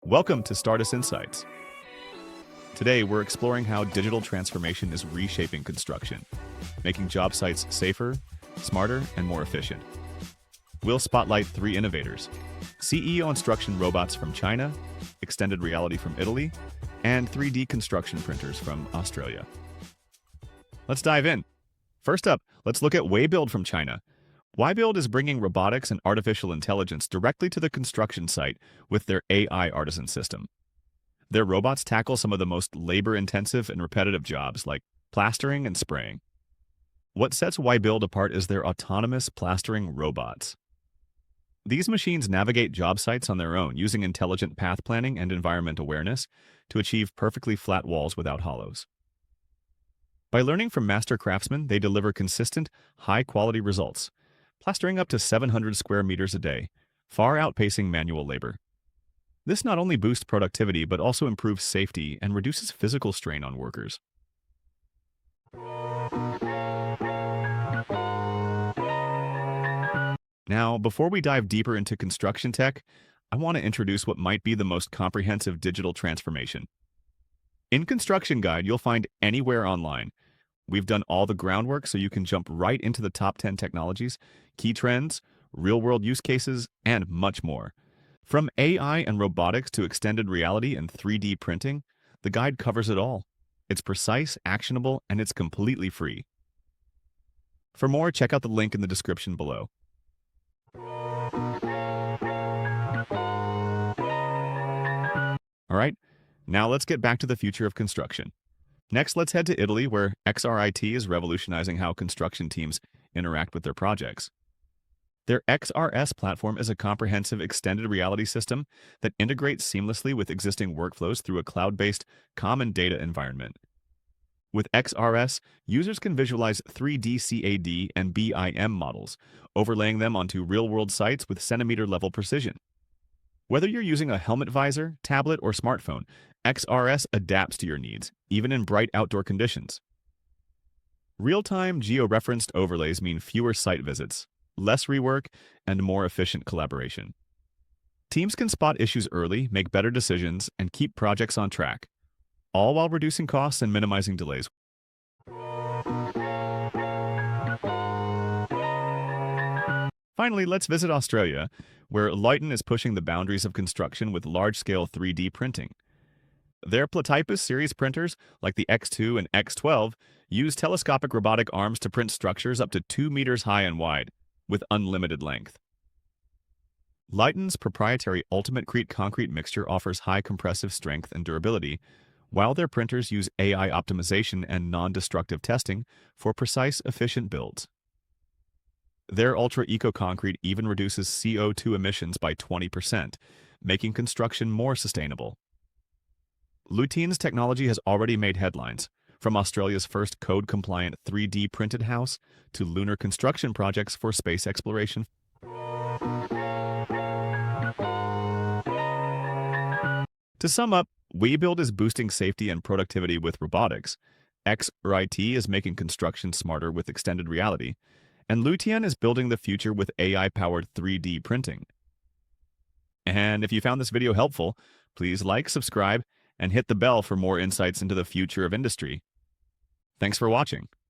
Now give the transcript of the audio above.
Welcome to Stardust Insights. Today, we're exploring how digital transformation is reshaping construction, making job sites safer, smarter, and more efficient. We'll spotlight three innovators: CEO instruction robots from China, extended reality from Italy, and 3D construction printers from Australia. Let's dive in. First up, let's look at Weibuild from China. Weibuild is bringing robotics and artificial intelligence directly to the construction site with their AI artisan system. Their robots tackle some of the most labor-intensive and repetitive jobs like plastering and spraying. What sets Weibuild apart is their autonomous plastering robots. These machines navigate job sites on their own using intelligent path planning and environment awareness to achieve perfectly flat walls without hollows. By learning from master craftsmen, they deliver consistent, high-quality results, plastering up to 700 square meters a day, far outpacing manual labor. This not only boosts productivity but also improves safety and reduces physical strain on workers. Now, before we dive deeper into construction tech, I want to introduce what might be the most comprehensive digital transformation. In Construction Guide, you'll find Anywhere Online. We've done all the groundwork so you can jump right into the top 10 technologies, key trends, real-world use cases, and much more. From AI and robotics to extended reality and 3D printing, the guide covers it all. It's precise, actionable, and it's completely free. For more, check out the link in the description below. All right, now let's get back to the future of construction. Next, let's head to Italy, where XRIT is revolutionizing how construction teams interact with their projects. Their XRS platform is a comprehensive extended reality system that integrates seamlessly with existing workflows through a cloud-based common data environment. With XRS, users can visualize 3D CAD and BIM models, overlaying them onto real-world sites with centimeter-level precision. Whether you're using a helmet visor, tablet, or smartphone, XRS adapts to your needs, even in bright outdoor conditions. Real-time geo-referenced overlays mean fewer site visits, less rework, and more efficient collaboration. Teams can spot issues early, make better decisions, and keep projects on track, all while reducing costs and minimizing delays. Finally, let's visit Australia, where LUYTEN is pushing the boundaries of construction with large-scale 3D printing. Their Platypus series printers, like the X2 and X12, use telescopic robotic arms to print structures up to 2 meters high and wide, with unlimited length. LUYTEN's proprietary XRIT concrete mixture offers high compressive strength and durability, while their printers use AI optimization and non-destructive testing for precise, efficient builds. Their Ultra Eco Concrete even reduces CO2 emissions by 20%, making construction more sustainable. LUYTEN's technology has already made headlines, from Australia's first code-compliant 3D printed house to lunar construction projects for space exploration. To sum up, Weibuild is boosting safety and productivity with robotics, XRIT is making construction smarter with extended reality, and LUYTEN is building the future with AI-powered 3D printing. And if you found this video helpful, please like, subscribe, and hit the bell for more insights into the future of industry. Thanks for watching.